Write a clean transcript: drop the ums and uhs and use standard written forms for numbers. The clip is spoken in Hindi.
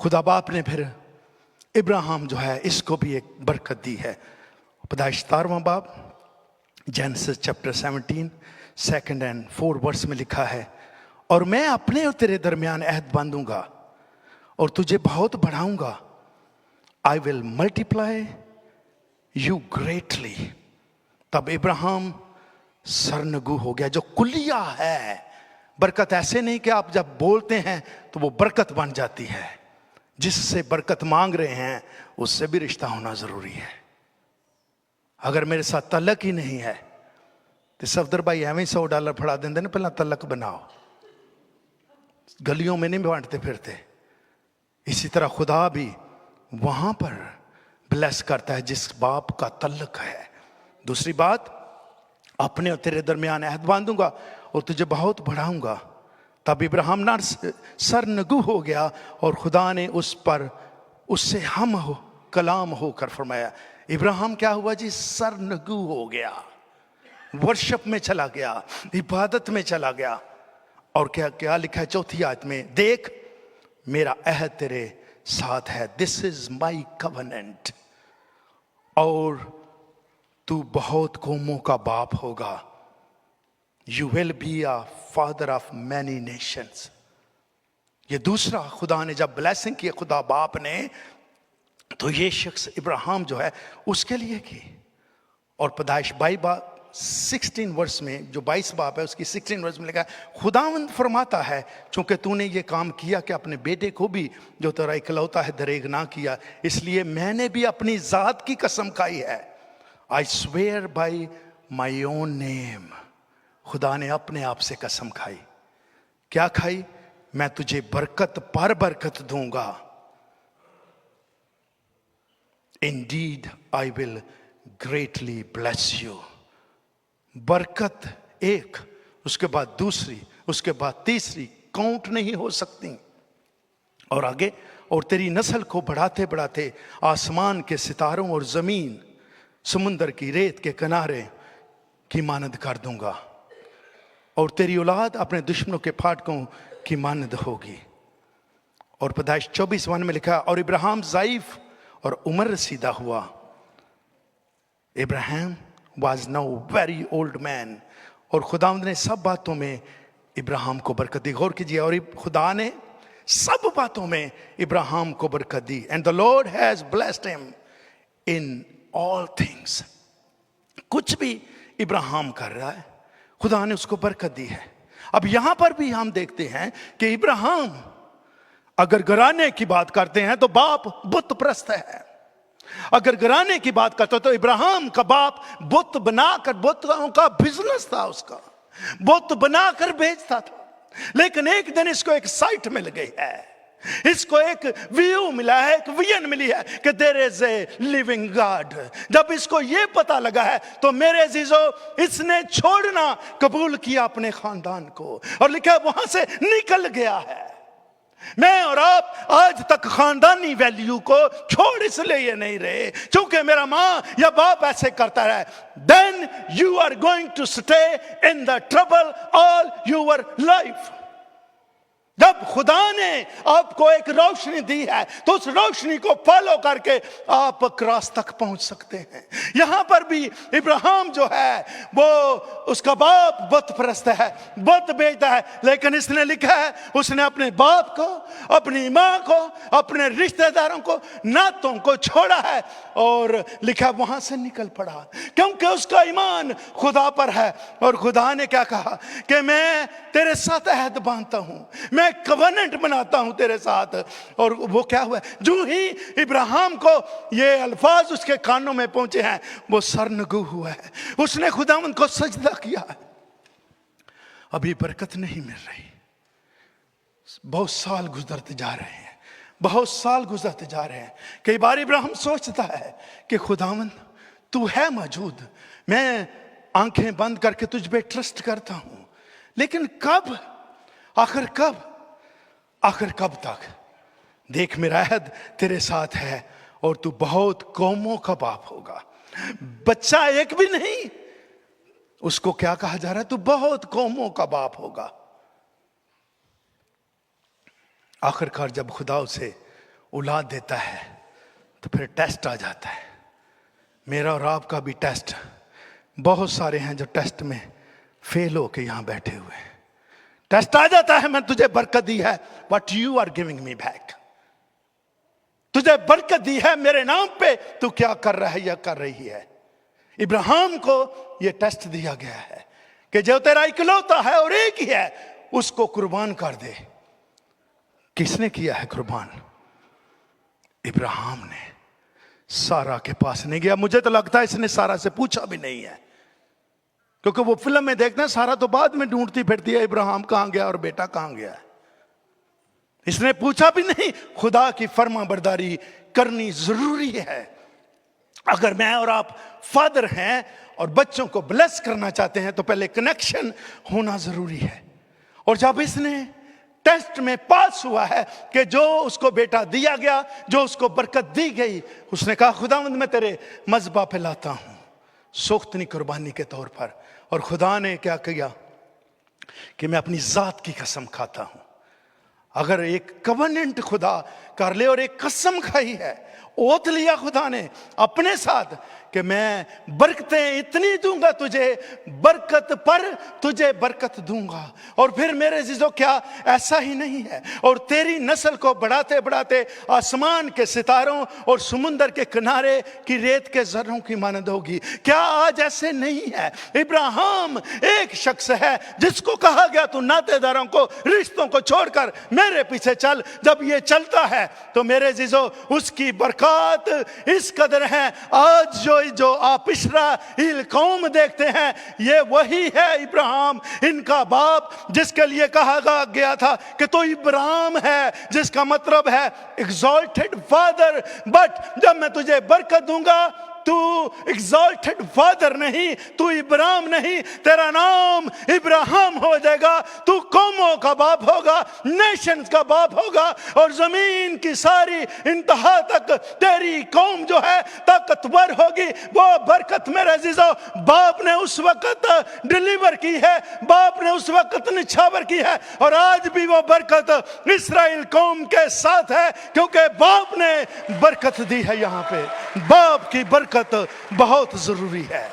खुदा बाप ने फिर इब्राहिम जो है इसको भी एक बरकत दी है। पैदाइश 17वां बाब जेनेसिस चैप्टर 17 2 और 4 वर्स में लिखा है, और मैं अपने और तेरे दरमियान अहद बांधूंगा और तुझे बहुत बढ़ाऊंगा। I will multiply you greatly. तब इब्राहिम सरनगू हो गया। जो कुलिया है बरकत, ऐसे नहीं कि आप जब बोलते हैं तो वो बरकत बन जाती है। जिससे बरकत मांग रहे हैं उससे भी रिश्ता होना जरूरी है। अगर मेरे साथ तलक ही नहीं है तो सफदर भाई एवं $100 फड़ा देंगे ना, पहला तलक बनाओ। गलियों में नहीं बांटते फिरते। इसी तरह खुदा भी वहां पर ब्लेस करता है जिस बाप का तल्लक है। दूसरी बात, अपने और तेरे दरमियान अहद बांधूंगा और तुझे बहुत बढ़ाऊंगा। तब इब्राहिम ना सरनगू हो गया और खुदा ने उससे हम हो कलाम होकर फरमाया। इब्राहिम क्या हुआ जी? सरनगू हो गया, वर्शिप में चला गया, इबादत में चला गया। और क्या क्या लिखा है 4 आयत में, देख मेरा अहद तेरे साथ है, दिस इज माई कवनेंट, और तू बहुत कौमों का बाप होगा। You will be a father of many Nations. ये दूसरा खुदा ने जब ब्लेसिंग की खुदा बाप ने, तो ये शख्स इब्राहिम जो है उसके लिए की। और पैदाइश 16 वर्ष में, जो 22 बाप है उसकी 16 वर्ष में लिखा है, खुदावंद फरमाता है चूंकि तूने ये काम किया कि अपने बेटे को भी जो तेरा इकलौता है दरेग ना किया, इसलिए मैंने भी अपनी जात की कसम खाई है। I swear by my own name. खुदा ने अपने आप से कसम खाई। क्या खाई? मैं तुझे बरकत पर बरकत दूंगा। Indeed I will greatly bless you. बरकत एक, उसके बाद दूसरी, उसके बाद तीसरी, काउंट नहीं हो सकती। और आगे, और तेरी नस्ल को बढ़ाते बढ़ाते आसमान के सितारों और जमीन समुंदर की रेत के किनारे की मानद कर दूंगा। और तेरी औलाद अपने दुश्मनों के फाटकों की मानद होगी। और पैदाइश 24:1 में लिखा, और इब्राहिम ज़ाइफ और उम्र रसीदा हुआ। Ibrahim was now very old man। और खुदावंद ने सब बातों में इब्राहिम को बरकत दी। गौर कीजिए, और खुदा ने सब बातों में इब्राहिम को बरकत दी। And the Lord has blessed him in all things. कुछ भी इब्राहिम कर रहा है, खुदा ने उसको बरकत दी है। अब यहां पर भी हम देखते हैं कि इब्राहिम अगर घराने की बात करते हैं तो बाप बुत प्रस्त है। अगर घराने की बात करते तो इब्राहिम का बाप बुत बनाकर, बुतों का बिजनेस था उसका, बुत बनाकर बेचता था। लेकिन एक दिन इसको एक साइट मिल गई है, इसको एक व्यू मिला है, एक विजन मिली है कि there is a living God. जब इसको ये पता लगा है तो मेरे अजीजों, इसने छोड़ना कबूल किया अपने खानदान को, और लिखा वहां से निकल गया है। मैं और आप आज तक खानदानी वैल्यू को छोड़ इसलिए नहीं रहे क्योंकि मेरा माँ या बाप ऐसे करता रहा। Then you are going to stay in the trouble all your life. जब खुदा ने आपको एक रोशनी दी है तो उस रोशनी को फॉलो करके आप क्रॉस तक पहुंच सकते हैं। यहां पर भी इब्राहिम जो है वो, उसका बाप बुत परस्त है, बुत बेचता है, लेकिन इसने लिखा है उसने अपने बाप को, अपनी मां को, अपने रिश्तेदारों को, नातों को छोड़ा है और लिखा वहां से निकल पड़ा क्योंकि उसका ईमान खुदा पर है। और खुदा ने क्या कहा कि मैं तेरे साथ अहद बांधता हूं, मैं कवनेंट बनाता हूं तेरे साथ। और वो क्या हुआ, जो ही इब्राहिम को ये अल्फाज उसके कानों में पहुंचे हैं वो सरनगू हुआ है, उसने खुदावंद को सजदा किया है। अभी बरकत नहीं मिल रही, बहुत साल गुजरते जा रहे हैं, बहुत साल गुजरते जा रहे हैं। कई बार इब्राहिम सोचता है कि खुदावंद तू है मौजूद, मैं आंखें बंद करके तुझ पे ट्रस्ट करता हूं, लेकिन कब, आखिर कब तक? देख मेरा अहद तेरे साथ है और तू बहुत कौमों का बाप होगा। बच्चा एक भी नहीं, उसको क्या कहा जा रहा है, तू बहुत कौमों का बाप होगा। आखिरकार जब खुदा उसे औलाद देता है तो फिर टेस्ट आ जाता है। मेरा और आपका भी टेस्ट, बहुत सारे हैं जो टेस्ट में फेल होके यहां बैठे हुए हैं। टेस्ट आ जाता है, मैं तुझे बरकत दी है, what you are giving me back. तुझे बरकत दी है मेरे नाम पे, तू क्या कर रहा है या कर रही है। इब्राहिम को यह टेस्ट दिया गया है कि जो तेरा इकलौता है और एक ही है, उसको कुर्बान कर दे। किसने किया है कुर्बान? इब्राहिम ने। सारा के पास नहीं गया। मुझे तो लगता है इसने सारा से पूछा भी नहीं है, क्योंकि वो फिल्म में देखते हैं सारा तो बाद में ढूंढती फिरती है इब्राहिम कहां गया और बेटा कहां गया है। इसने पूछा भी नहीं। खुदा की फर्माबरदारी करनी जरूरी है। अगर मैं और आप फादर हैं और बच्चों को ब्लेस करना चाहते हैं तो पहले कनेक्शन होना जरूरी है। और जब इसने टेस्ट में पास हुआ है कि जो उसको बेटा दिया गया, जो उसको बरकत दी गई, उसने कहा खुदावंद मैं तेरे मज़बा पे लाता हूं सोख्तनी कुर्बानी के तौर पर। और खुदा ने क्या किया कि मैं अपनी जात की कसम खाता हूं। अगर एक कवनेंट खुदा कर ले और एक कसम खाई है, ओत लिया खुदा ने अपने साथ कि मैं बरकतें इतनी दूंगा तुझे, बरकत पर तुझे बरकत दूंगा। और फिर मेरे जीजो क्या ऐसा ही नहीं है, और तेरी नस्ल को बढ़ाते बढ़ाते आसमान के सितारों और समुंदर के किनारे की रेत के जर्रों की मानद होगी। क्या आज ऐसे नहीं है? इब्राहिम एक शख्स है जिसको कहा गया तू नातेदारों को, रिश्तों को छोड़कर मेरे पीछे चल। जब ये चलता है तो मेरे जीजो उसकी बरकत इस कदर है। आज जो आप इस्राएल कौम देखते हैं, ये वही है इब्राहिम, इनका बाप, जिसके लिए कहा गया था कि तो इब्राहिम है, जिसका मतलब है एग्जॉल्टेड फादर। बट जब मैं तुझे बरकत दूंगा, तू एग्जॉल्टेड फादर नहीं, तू इब्राहिम नहीं, तेरा नाम इब्राहिम हो जाएगा। तू कौमों का बाप होगा, नेशंस का बाप होगा, और जमीन की सारी इंतहा तक तेरी कौम जो है ताकतवर होगी। वो बरकत मेरे अजीजों बाप ने उस वक्त डिलीवर की है, बाप ने उस वक्त निछावर की है, और आज भी वो बरकत इस्राएल कौम के साथ है, क्योंकि बाप ने बरकत दी है। यहां पे बाप की बरकत बहुत जरूरी है।